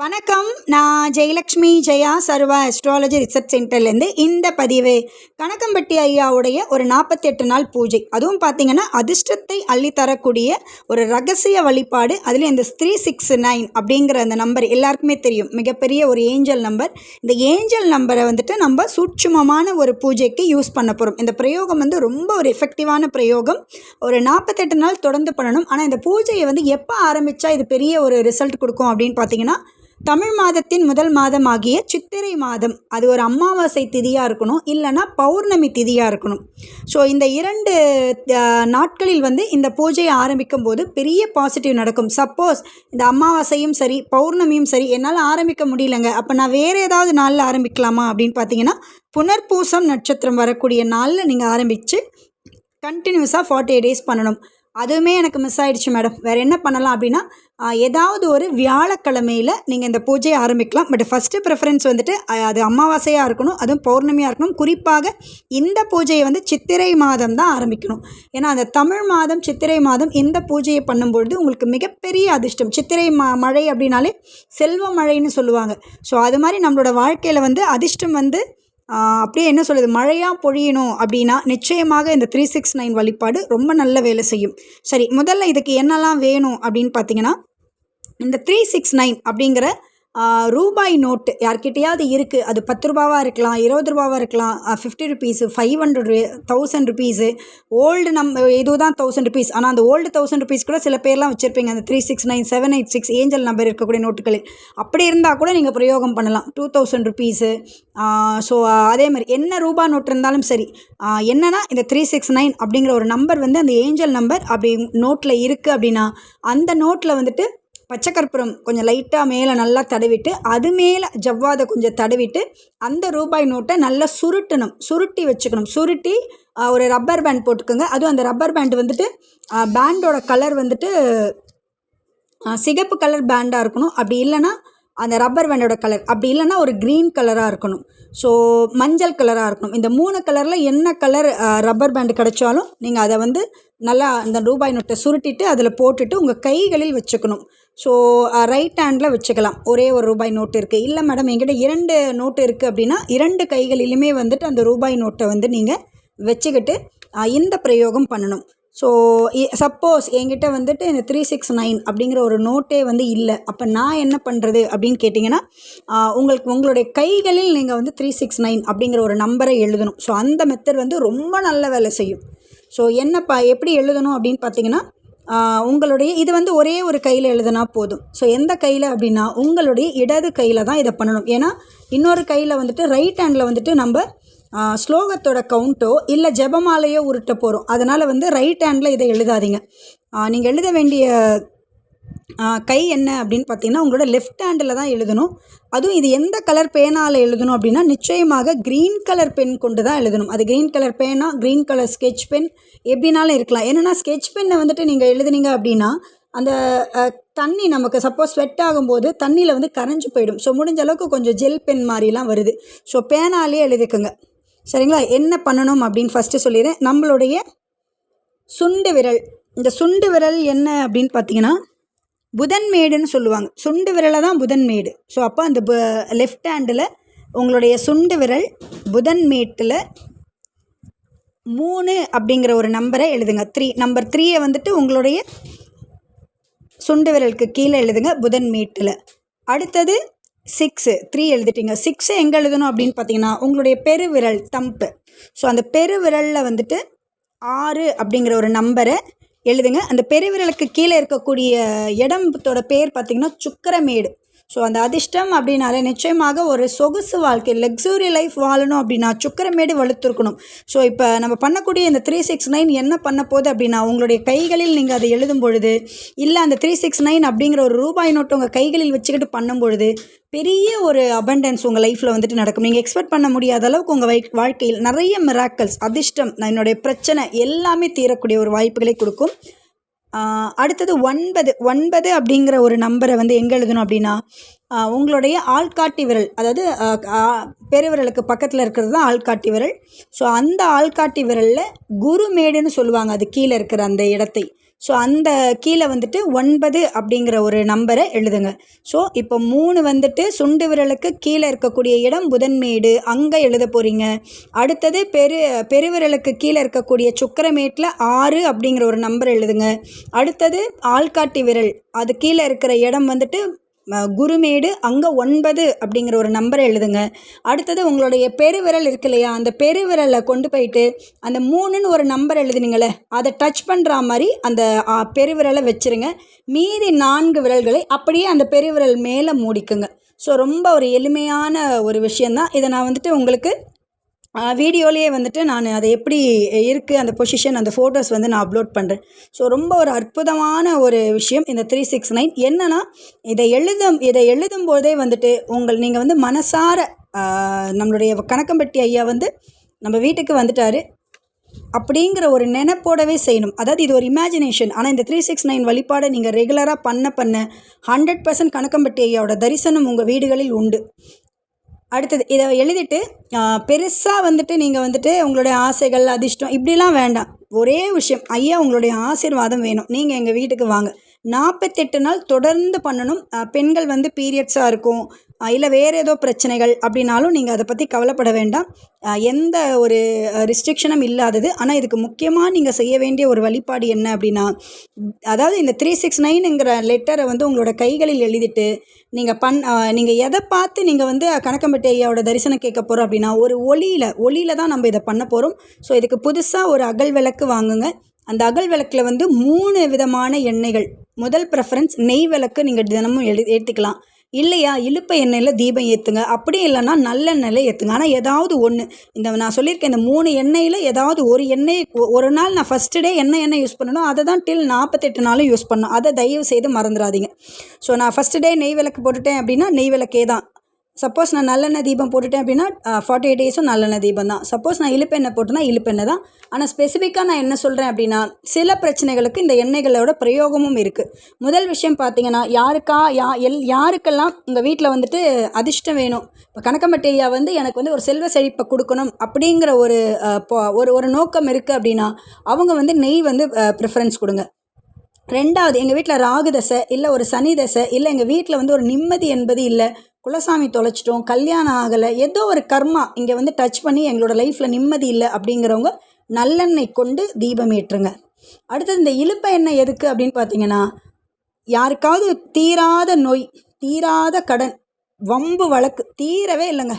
வணக்கம். நான் ஜெயலக்ஷ்மி ஜெயா சர்வா astrology research சென்டர்லேருந்து இந்த பதிவு கணக்கம்பட்டி ஐயாவுடைய ஒரு 48 நாள் பூஜை. அதுவும் பார்த்திங்கன்னா அதிர்ஷ்டத்தை அள்ளித்தரக்கூடிய ஒரு ரகசிய வழிபாடு. அதில் இந்த 369 அப்படிங்கிற அந்த நம்பர் எல்லாருக்குமே தெரியும், மிகப்பெரிய ஒரு ஏஞ்சல் நம்பர். இந்த ஏஞ்சல் நம்பரை நம்ம சூட்சுமமான ஒரு பூஜைக்கு யூஸ் பண்ண போகிறோம். இந்த பிரயோகம் ரொம்ப ஒரு எஃபெக்டிவான பிரயோகம். ஒரு 48 நாள் தொடர்ந்து பண்ணணும். ஆனால் இந்த பூஜையை எப்போ ஆரம்பித்தா இது பெரிய ஒரு ரிசல்ட் கொடுக்கும் அப்படின்னு பார்த்தீங்கன்னா, தமிழ் மாதத்தின் முதல் மாதமாகிய சித்திரை மாதம், அது ஒரு அமாவாசை திதியாக இருக்கணும், இல்லைனா பௌர்ணமி திதியாக இருக்கணும். ஸோ இந்த 2 நாட்களில் இந்த பூஜையை ஆரம்பிக்கும் போது பெரிய பாசிட்டிவ் நடக்கும். சப்போஸ் இந்த அமாவாசையும் சரி பௌர்ணமியும் சரி என்னால் ஆரம்பிக்க முடியலங்க, அப்போ நான் வேறு ஏதாவது நாளில் ஆரம்பிக்கலாமா அப்படின்னு பார்த்தீங்கன்னா, புனர்பூசம் நட்சத்திரம் வரக்கூடிய நாளில் நீங்கள் ஆரம்பித்து கண்டினியூஸாக 48 டேஸ் பண்ணணும். அதுவுமே எனக்கு மிஸ் ஆகிடுச்சு மேடம், வேறு என்ன பண்ணலாம் அப்படின்னா, ஏதாவது ஒரு வியாழக்கிழமையில் நீங்கள் இந்த பூஜையை ஆரம்பிக்கலாம். பட் ஃபஸ்ட்டு ப்ரிஃபரன்ஸ் அது அமாவாசையாக இருக்கணும், அதுவும் பௌர்ணமியாக இருக்கணும். குறிப்பாக இந்த பூஜையை சித்திரை மாதம் தான் ஆரம்பிக்கணும். ஏன்னா அந்த தமிழ் மாதம் சித்திரை மாதம் இந்த பூஜையை பண்ணும்பொழுது உங்களுக்கு மிகப்பெரிய அதிர்ஷ்டம். சித்திரை மழை அப்படின்னாலே செல்வ மழைன்னு சொல்லுவாங்க. ஸோ அது மாதிரி நம்மளோட வாழ்க்கையில் அதிர்ஷ்டம் அப்படியே என்ன சொல்லுது, மழையாக பொழியணும் அப்படின்னா நிச்சயமாக இந்த 369 வழிபாடு ரொம்ப நல்ல வேலை செய்யும். சரி, முதல்ல இதுக்கு என்னெல்லாம் வேணும் அப்படின்னு பார்த்தீங்கன்னா, இந்த 369 அப்படிங்கிற ரூபாய் நோட்டு யார்கிட்டையாவது இருக்குது, அது 10 ரூபாவாக இருக்கலாம், 20 ரூபாவாக இருக்கலாம், 50 ருபீஸு, 500, 1000 ருபீஸு, ஓல்டு இதுதான் 1000 ருபீஸ். ஆனால் அந்த ஓல்டு 1000 ருபீஸ் கூட சில பேர்லாம் வச்சுருப்பீங்க, அந்த 369, 786 ஏஞ்சல் நம்பர் இருக்கக்கூடிய நோட்டுகளில். அப்படி இருந்தால் கூட நீங்கள் பிரயோகம் பண்ணலாம். 2000 ருபீஸு. ஸோ அதே மாதிரி என்ன ரூபா நோட்டு இருந்தாலும் சரி, என்னென்னா இந்த 369 அப்படிங்கிற ஒரு நம்பர் அந்த ஏஞ்சல் நம்பர் அப்படி நோட்டில் இருக்குது அப்படின்னா, அந்த நோட்டில் பச்சைக்கற்பூரம் கொஞ்சம் லைட்டாக மேலே நல்லா தடவிட்டு, அது மேலே ஜவ்வாதை கொஞ்சம் தடவிட்டு, அந்த ரூபாய் நோட்டை நல்லா சுருட்டி வச்சுக்கணும். சுருட்டி ஒரு ரப்பர் பேண்ட் போட்டுக்கோங்க. அதுவும் அந்த ரப்பர் பேண்ட் பேண்டோட கலர் சிகப்பு கலர் பேண்டாக இருக்கணும். அப்படி இல்லைன்னா அந்த ரப்பர் பேண்டோட கலர், அப்படி இல்லைன்னா ஒரு க்ரீன் கலராக இருக்கணும். ஸோ மஞ்சள் கலராக இருக்கணும். இந்த 3 கலரில் என்ன கலர் ரப்பர் பேண்டு கிடைச்சாலும் நீங்கள் அதை நல்லா அந்த ரூபாய் நோட்டை சுருட்டிட்டு அதில் போட்டுட்டு உங்கள் கைகளில் வச்சுக்கணும். ஸோ ரைட் ஹேண்டில் வச்சுக்கலாம். ஒரே ஒரு ரூபாய் நோட்டு இருக்குது, இல்லை மேடம் என்கிட்ட 2 நோட்டு இருக்குது அப்படின்னா 2 கைகளிலுமே அந்த ரூபாய் நோட்டை நீங்கள் வச்சுக்கிட்டு இந்த பிரயோகம் பண்ணணும். ஸோ சப்போஸ் என்கிட்ட இந்த 369 அப்படிங்கிற ஒரு நோட்டே இல்லை, அப்போ நான் என்ன பண்ணுறது அப்படின்னு கேட்டிங்கன்னா, உங்களுடைய கைகளில் நீங்கள் 369 அப்படிங்கிற ஒரு நம்பரை எழுதணும். ஸோ அந்த மெத்தட் ரொம்ப நல்ல வேலை செய்யும். ஸோ எப்படி எழுதணும் அப்படின்னு பார்த்தீங்கன்னா, உங்களுடைய இது ஒரே ஒரு கையில் எழுதுனா போதும். ஸோ எந்த கையில் அப்படின்னா, உங்களுடைய இடது கையில் தான் இதை பண்ணணும். ஏன்னா இன்னொரு கையில் ரைட் ஹேண்டில் நம்ம ஸ்லோகத்தோட கவுண்ட்டோ இல்லை ஜெபமாலையோ உருட்ட போகிறோம். அதனால் ரைட் ஹேண்டில் இதை எழுதாதீங்க. நீங்கள் எழுத வேண்டிய கை என்ன அப்படின்னு பார்த்தீங்கன்னா, உங்களோட லெஃப்ட் ஹேண்டில் தான் எழுதணும். அதுவும் இது எந்த கலர் பேனால் எழுதணும் அப்படின்னா, நிச்சயமாக க்ரீன் கலர் பென் கொண்டு தான் எழுதணும். அது க்ரீன் கலர் பேனா, க்ரீன் கலர் ஸ்கெட்ச் பென் எப்படினாலும் இருக்கலாம். ஏன்னா ஸ்கெட்ச் பென்னை நீங்கள் எழுதுனீங்க அப்படின்னா, அந்த தண்ணி நமக்கு சப்போஸ் ஸ்வெட் ஆகும்போது தண்ணியில் கரைஞ்சி போயிடும். ஸோ முடிஞ்ச அளவுக்கு கொஞ்சம் ஜெல் பென் மாதிரிலாம் வருது. ஸோ பேனாலே எழுதிக்கோங்க, சரிங்களா? என்ன பண்ணணும் அப்படின்னு ஃபஸ்ட்டு சொல்லிடுறேன். நம்மளுடைய சுண்டு விரல், இந்த சுண்டு விரல் என்ன அப்படின்னு பார்த்தீங்கன்னா புதன்மேடுன்னு சொல்லுவாங்க. சுண்டு விரலை தான் புதன்மேடு. ஸோ அப்போ அந்த லெஃப்ட் ஹேண்டில் உங்களுடைய சுண்டு விரல் புதன்மேட்டில் 3 அப்படிங்கிற ஒரு நம்பரை எழுதுங்க. நம்பர் 3 உங்களுடைய சுண்டு விரலுக்கு கீழே எழுதுங்க புதன்மேட்டில். அடுத்தது 3 எழுதிட்டீங்க. 6 எங்கே எழுதணும் அப்படின்னு பார்த்தீங்கன்னா, உங்களுடைய பெருவிரல் தம்பு. ஸோ அந்த பெருவிரலில் 6 அப்படிங்கிற ஒரு நம்பரை எழுதுங்க. அந்த பெருவிரலுக்கு கீழே இருக்கக்கூடிய இடத்தோட பேர் பார்த்திங்கன்னா சுக்கிரமேடு. ஸோ அந்த அதிர்ஷ்டம் அப்படின்னாலே நிச்சயமாக ஒரு சொகுசு வாழ்க்கை, லக்ஸுரி லைஃப் வாழணும் அப்படின்னா சுக்கிரமேடு வலுத்திருக்கணும். ஸோ இப்போ நம்ம பண்ணக்கூடிய இந்த 369 என்ன பண்ண போகுது அப்படின்னா, உங்களுடைய கைகளில் நீங்கள் அதை எழுதும் பொழுது, இல்லை அந்த 369 அப்படிங்கிற ஒரு ரூபாய் நோட்டு உங்கள் கைகளில் வச்சுக்கிட்டு பண்ணும் பொழுது பெரிய ஒரு அபண்டன்ஸ் உங்கள் லைஃப்பில் நடக்கும். நீங்கள் எக்ஸ்பெக்ட் பண்ண முடியாத அளவுக்கு உங்கள் வாழ்க்கையில் நிறைய மிராக்கல்ஸ், அதிர்ஷ்டம், என்னுடைய பிரச்சனை எல்லாமே தீரக்கூடிய ஒரு வாய்ப்புகளை கொடுக்கும். அடுத்தது 9 அப்படிங்கிற ஒரு நம்பரை எங்கே எழுதணும் அப்படின்னா, உங்களுடைய ஆள்காட்டி விரல், அதாவது பெருவிரலுக்கு பக்கத்தில் இருக்கிறது தான் ஆள்காட்டி விரல். ஸோ அந்த ஆள்காட்டி விரலில் குருமேடுன்னு சொல்லுவாங்க, அது கீழே இருக்கிற அந்த இடத்தை. ஸோ அந்த கீழே வந்துட்டு 9 அப்படிங்கிற ஒரு நம்பரை எழுதுங்க. ஸோ இப்போ 3 வந்துட்டு சுண்டு விரலுக்கு கீழே இருக்கக்கூடிய இடம் புதன்மேடு, அங்கே எழுத போகிறீங்க. அடுத்தது பெருவிரலுக்கு கீழே இருக்கக்கூடிய சுக்கிரமேட்டில் 6 அப்படிங்கிற ஒரு நம்பர் எழுதுங்க. அடுத்தது ஆள்காட்டி விரல் அது கீழே இருக்கிற இடம் வந்துட்டு குருமேடு, அங்கே 9 அப்படிங்கிற ஒரு நம்பரை எழுதுங்க. அடுத்தது உங்களுடைய பெருவிரல் இருக்கு இல்லையா, அந்த பெருவிரலை கொண்டு போயிட்டு அந்த 3ன்னு ஒரு நம்பர் எழுதுனீங்களே அதை டச் பண்ணுற மாதிரி அந்த பெருவிரலை வச்சுருங்க. மீதி 4 விரல்களை அப்படியே அந்த பெருவிரல் மேலே மூடிக்குங்க. ஸோ ரொம்ப ஒரு எளிமையான ஒரு விஷயந்தான். இதை நான் வந்துட்டு உங்களுக்கு வீடியோலேயே வந்துட்டு நான் அதை எப்படி இருக்குது அந்த பொசிஷன் அந்த ஃபோட்டோஸ் வந்து நான் அப்லோட் பண்ணுறேன். ஸோ ரொம்ப ஒரு அற்புதமான ஒரு விஷயம் இந்த 369. என்னென்னா இதை எழுதும்போதே வந்துட்டு நீங்கள் வந்து மனசார நம்மளுடைய கணக்கம்பட்டி ஐயா வந்து நம்ம வீட்டுக்கு வந்துட்டார் அப்படிங்கிற ஒரு நினைப்போடவே செய்யணும். அதாவது இது ஒரு இமேஜினேஷன். ஆனால் இந்த 369 வழிபாடை நீங்கள் ரெகுலராக பண்ண 100% கணக்கம்பட்டி ஐயாவோட தரிசனம் உங்கள் வீடுகளில் உண்டு. அடுத்தது இதை எழுதிட்டு பெருசாக வந்துட்டு நீங்கள் வந்துட்டு உங்களுடைய ஆசைகள் அதிர்ஷ்டம் இப்படிலாம் வேண்டாம். ஒரே விஷயம், ஐயா உங்களுடைய ஆசீர்வாதம் வேணும். நீங்கள் எங்கள் வீட்டுக்கு வாங்க. 48 நாள் தொடர்ந்து பண்ணணும். பெண்கள் வந்து பீரியட்ஸாக இருக்கும், இல்லை வேறு ஏதோ பிரச்சனைகள் அப்படின்னாலும் நீங்கள் அதை பற்றி கவலைப்பட வேண்டாம். எந்த ஒரு ரிஸ்ட்ரிக்ஷனும் இல்லாதது. ஆனால் இதுக்கு முக்கியமாக நீங்கள் செய்ய வேண்டிய ஒரு வழிபாடு என்ன அப்படின்னா, அதாவது இந்த 369ங்கிற லெட்டரை வந்து உங்களோட கைகளில் எழுதிட்டு நீங்கள் எதை பார்த்து நீங்கள் வந்து கணக்கம்பட்டி ஐயாவோட தரிசனம் கேட்க போகிறோம் அப்படின்னா, ஒரு ஒளியில் தான் நம்ம இதை பண்ண போகிறோம். ஸோ இதுக்கு புதுசாக ஒரு அகல் விளக்கு வாங்குங்க. அந்த அகல் விளக்கில் வந்து 3 விதமான எண்ணெய்கள். முதல் ப்ரெஃபரன்ஸ் நெய் விளக்கு நீங்கள் தினமும் ஏற்றிக்கலாம். இல்லையா இலுப்பை எண்ணெயில் தீபம் ஏற்றுங்க. அப்படி இல்லைன்னா நல்லெண்ணெயில் ஏற்றுங்க. ஆனால் ஏதாவது ஒன்று, இந்த நான் சொல்லியிருக்கேன் இந்த 3 எண்ணெயில் ஏதாவது ஒரு எண்ணெய் ஒரு நாள் நான் ஃபஸ்ட்டு டே என்ன யூஸ் பண்ணணும் அதை தான் டில் 48 நாளும் யூஸ் பண்ணணும். அதை தயவு செய்து மறந்துடாதீங்க. ஸோ நான் ஃபஸ்ட்டு டே நெய் விளக்கு போட்டுட்டேன் அப்படின்னா நெய் விளக்கே தான். சப்போஸ் நான் நல்லெண்ணெய் தீபம் போட்டுட்டேன் அப்படின்னா 48 டேஸும் நல்லெண்ணெய் தீபம் தான். சப்போஸ் நான் இழுப்பெண்ணெய் போட்டேன்னா இழுப்பெண்ணெய் தான். ஆனால் ஸ்பெசிஃபிக்காக நான் என்ன சொல்கிறேன் அப்படின்னா, சில பிரச்சனைகளுக்கு இந்த எண்ணெய்களோட பிரயோகமும் இருக்குது. முதல் விஷயம் பார்த்தீங்கன்னா, யாருக்கெல்லாம் உங்கள் வீட்டில் வந்துட்டு அதிர்ஷ்டம் வேணும், இப்போ கணக்கம்பட்டி ஐயா வந்து எனக்கு வந்து ஒரு செல்வ செழிப்பை கொடுக்கணும் அப்படிங்கிற ஒரு நோக்கம் இருக்குது அப்படின்னா, அவங்க வந்து நெய் வந்து ப்ரிஃபரன்ஸ் கொடுங்க. 2வது, எங்கள் வீட்டில் ராகு தசை இல்லை ஒரு சனி தசை இல்லை எங்கள் வீட்டில் வந்து ஒரு நிம்மதி என்பது இல்லை, குலசாமி தொலைச்சிட்டோம், கல்யாணம் ஆகலை, ஏதோ ஒரு கர்மா இங்கே வந்து டச் பண்ணி எங்களோட லைஃப்பில் நிம்மதி இல்லை அப்படிங்கிறவங்க நல்லெண்ணெய் கொண்டு தீபம் ஏற்றுங்க. அடுத்தது இந்த இலுப்பை எண்ணெய் எதுக்கு அப்படின்னு பார்த்தீங்கன்னா, யாருக்காவது தீராத நோய், தீராத கடன், வம்பு வழக்கு தீரவே இல்லைங்க.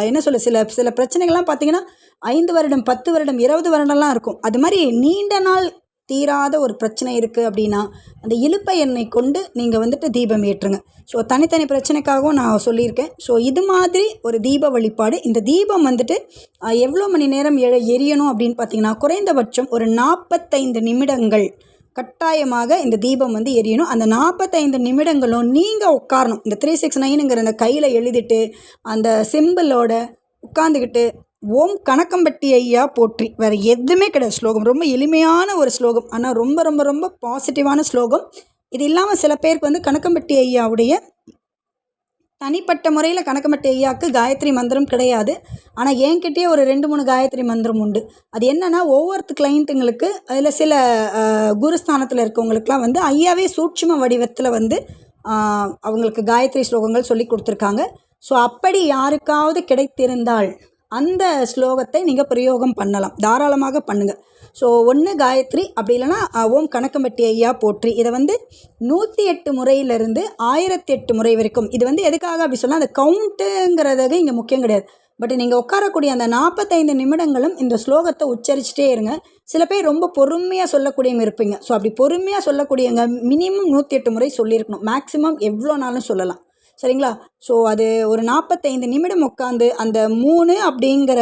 என்ன சொல்ல, சில பிரச்சனைகள்லாம் பார்த்தீங்கன்னா 5 வருடம் 10 வருடம் 20 வருடம்லாம் இருக்கும். அது மாதிரி நீண்ட நாள் தீராத ஒரு பிரச்சனை இருக்குது அப்படின்னா அந்த இலுப்பை எண்ணெய் கொண்டு நீங்கள் வந்துட்டு தீபம் ஏற்றுங்க. ஸோ தனித்தனி பிரச்சனைக்காகவும் நான் சொல்லியிருக்கேன். ஸோ இது மாதிரி ஒரு தீப வழிபாடு. இந்த தீபம் வந்துட்டு எவ்வளோ மணி நேரம் எரியணும் அப்படின்னு பார்த்தீங்கன்னா, குறைந்தபட்சம் ஒரு 45 நிமிடங்கள் கட்டாயமாக இந்த தீபம் வந்து எரியணும். அந்த 45 நிமிடங்களும் நீங்கள் உட்காரணும். இந்த 369ங்கிற அந்த கையில் எழுதிட்டு அந்த சிம்பிளோட உட்காந்துக்கிட்டு ஓம் கணக்கம்பட்டி ஐயா போற்றி, வேறு எதுவுமே கிடையாது. ஸ்லோகம் ரொம்ப எளிமையான ஒரு ஸ்லோகம், ஆனால் ரொம்ப ரொம்ப ரொம்ப பாசிட்டிவான ஸ்லோகம். இது இல்லாமல் சில பேருக்கு வந்து கணக்கம்பட்டி ஐயாவுடைய தனிப்பட்ட முறையில் கணக்கம்பட்டி ஐயாவுக்கு காயத்ரி மந்திரம் கிடையாது. ஆனால் என்கிட்டயே ஒரு 2-3 காயத்ரி மந்திரம் உண்டு. அது என்னென்னா, ஒவ்வொரு கிளைண்ட்டுங்களுக்கு அதில் சில குருஸ்தானத்தில் இருக்கவங்களுக்கெலாம் வந்து ஐயாவே சூட்சும வடிவத்தில் வந்து அவங்களுக்கு காயத்ரி ஸ்லோகங்கள் சொல்லி கொடுத்துருக்காங்க. ஸோ அப்படி யாருக்காவது கிடைத்திருந்தால் அந்த ஸ்லோகத்தை நீங்கள் பிரயோகம் பண்ணலாம், தாராளமாக பண்ணுங்கள். ஸோ ஒன்று காயத்ரி, அப்படி இல்லைனா ஓம் கணக்கம்பட்டி ஐயா போற்றி. இதை வந்து 108 முறையிலிருந்து 1008 முறை வரைக்கும். இது வந்து எதுக்காக அப்படி சொல்லலாம், அந்த கவுண்ட்டுங்கிறதுக்கு இங்கே முக்கியம் கிடையாது. பட் நீங்கள் உட்காரக்கூடிய அந்த 45 நிமிடங்களும் இந்த ஸ்லோகத்தை உச்சரிச்சுட்டே இருங்க. சில பேர் ரொம்ப பொறுமையாக சொல்லக்கூடியவங்க இருப்பீங்க. ஸோ அப்படி பொறுமையாக சொல்லக்கூடியவங்க மினிமம் 108 முறை சொல்லியிருக்கணும். மேக்ஸிமம் எவ்வளோ நாளும் சொல்லலாம், சரிங்களா? ஸோ அது ஒரு 45 நிமிடம் உட்காந்து அந்த 3 அப்படிங்கிற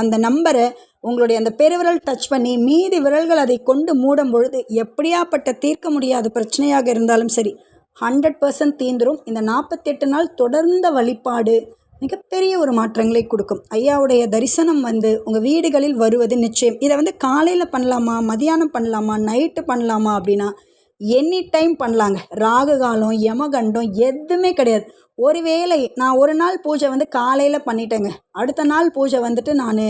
அந்த நம்பரை உங்களுடைய அந்த பெருவிரல் டச் பண்ணி மீதி விரல்கள் அதை கொண்டு மூடும் பொழுது எப்படியாப்பட்ட தீர்க்க முடியாத பிரச்சனையாக இருந்தாலும் சரி 100% தீந்துரும். இந்த 48 நாள் தொடர்ந்த வழிபாடு மிகப்பெரிய ஒரு மாற்றங்களை கொடுக்கும். ஐயாவுடைய தரிசனம் வந்து உங்கள் வீடுகளில் வருவது நிச்சயம். இதை வந்து காலையில் பண்ணலாமா, மதியானம் பண்ணலாமா, நைட்டு பண்ணலாமா அப்படின்னா எனி டைம் பண்ணலாங்க. ராகு காலம், யமகண்டம் எதுவுமே கிடையாது. ஒருவேளை நான் ஒரு நாள் பூஜை வந்து காலையில் பண்ணிட்டேங்க, அடுத்த நாள் பூஜை வந்துட்டு நான்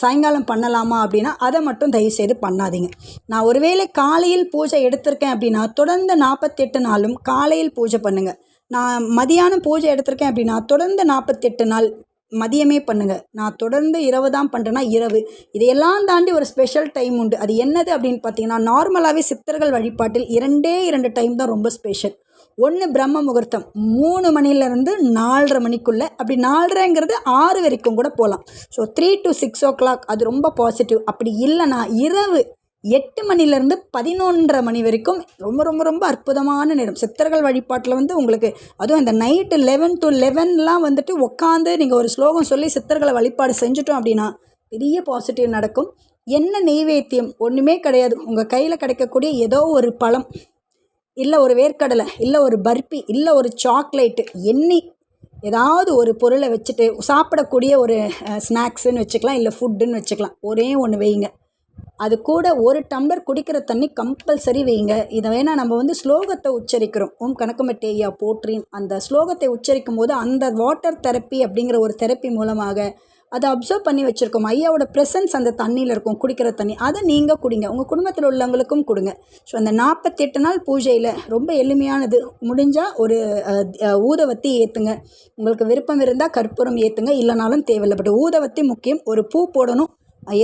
சாயங்காலம் பண்ணலாமா அப்படின்னா அதை மட்டும் தயவுசெய்து பண்ணாதீங்க. நான் ஒருவேளை காலையில் பூஜை எடுத்திருக்கேன் அப்படின்னா தொடர்ந்து 48 நாளும் காலையில் பூஜை பண்ணுங்கள். நான் மதியானம் பூஜை எடுத்திருக்கேன் அப்படின்னா தொடர்ந்து 48 நாள் மதியமே பண்ணுங்கள். நான் தொடர்ந்து இரவு தான் பண்ணுறேன்னா இரவு. இதையெல்லாம் தாண்டி ஒரு ஸ்பெஷல் டைம் உண்டு. அது என்னது அப்படின்னு பார்த்தீங்கன்னா, நார்மலாகவே சித்தர்கள் வழிபாட்டில் 2 டைம் தான் ரொம்ப ஸ்பெஷல். ஒன்று பிரம்ம முகூர்த்தம் 3 மணிலேருந்து 4:30 மணிக்குள்ளே, அப்படி 4:30ங்கிறது 6 வரைக்கும் கூட போகலாம். ஸோ 3 to 6 o'clock அது ரொம்ப பாசிட்டிவ். அப்படி இல்லைனா இரவு 8 மணிலேருந்து 11:30 மணி வரைக்கும் ரொம்ப ரொம்ப ரொம்ப அற்புதமான நேரம். சித்தர்கள் வழிபாட்டில் உங்களுக்கு அதுவும் இந்த நைட்டு 11 to 11லாம் வந்துட்டு உட்காந்து நீங்கள் ஒரு ஸ்லோகம் சொல்லி சித்தர்களை வழிபாடு செஞ்சுட்டோம் அப்படின்னா பெரிய பாசிட்டிவ் நடக்கும். என்ன நெய்வேத்தியம்? ஒன்றுமே கிடையாது. உங்கள் கையில் கிடைக்கக்கூடிய ஏதோ ஒரு பழம், இல்லை ஒரு வேர்க்கடலை, இல்லை ஒரு பர்பி, இல்லை ஒரு சாக்லேட்டு, ஏதாவது ஒரு பொருளை வச்சுட்டு சாப்பிடக்கூடிய ஒரு ஸ்நாக்ஸுன்னு வச்சுக்கலாம், இல்லை ஃபுட்டுன்னு வச்சுக்கலாம். ஒரே ஒன்று வைங்க. அது கூட 1 டம்ளர் குடிக்கிற தண்ணி கம்பல்சரி வைங்க. இதை வேணால் நம்ம ஸ்லோகத்தை உச்சரிக்கிறோம். ஓம் கனகம்பட்டி ஐயா போற்றின் அந்த ஸ்லோகத்தை உச்சரிக்கும் போது அந்த வாட்டர் தெரப்பி அப்படிங்கிற ஒரு தெரப்பி மூலமாக அதை அப்சர்வ் பண்ணி வச்சுருக்கோம். ஐயாவோட ப்ரெசன்ஸ் அந்த தண்ணியில் இருக்கும், குடிக்கிற தண்ணி. அதை நீங்கள் குடிங்க, உங்கள் குடும்பத்தில் உள்ளவங்களுக்கும் கொடுங்க. ஸோ அந்த 48 நாள் பூஜையில் ரொம்ப எளிமையானது. முடிஞ்சால் ஒரு ஊதுவத்தி ஏற்றுங்க. உங்களுக்கு விருப்பம் இருந்தால் கற்பூரம் ஏற்றுங்க, இல்லைனாலும் தேவையில்லை. பட் ஊதுவத்தி முக்கியம். ஒரு பூ போடணும்,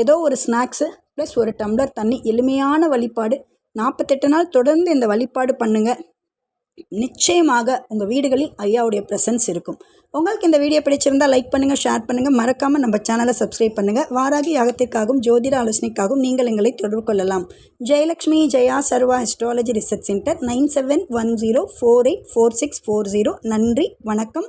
ஏதோ ஒரு ஸ்நாக்ஸு ப்ளஸ் 1 டம்ளர் தண்ணி. எளிமையான வழிபாடு. 48 நாள் தொடர்ந்து இந்த வழிபாடு பண்ணுங்கள். நிச்சயமாக உங்கள் வீடுகளில் ஐயாவுடைய ப்ரெசன்ஸ் இருக்கும். உங்களுக்கு இந்த வீடியோ பிடிச்சிருந்தால் லைக் பண்ணுங்கள், ஷேர் பண்ணுங்கள். மறக்காமல் நம்ம சேனலை சப்ஸ்கிரைப் பண்ணுங்கள். வாராகி யாகத்திற்காகவும் ஜோதிட ஆலோசனைக்காகவும் நீங்கள் எங்களை தொடர்பு கொள்ளலாம். ஜெயலக்ஷ்மி ஜெயா சர்வா அஸ்ட்ராலஜி ரிசர்ச் சென்டர் 9710484640. நன்றி, வணக்கம்.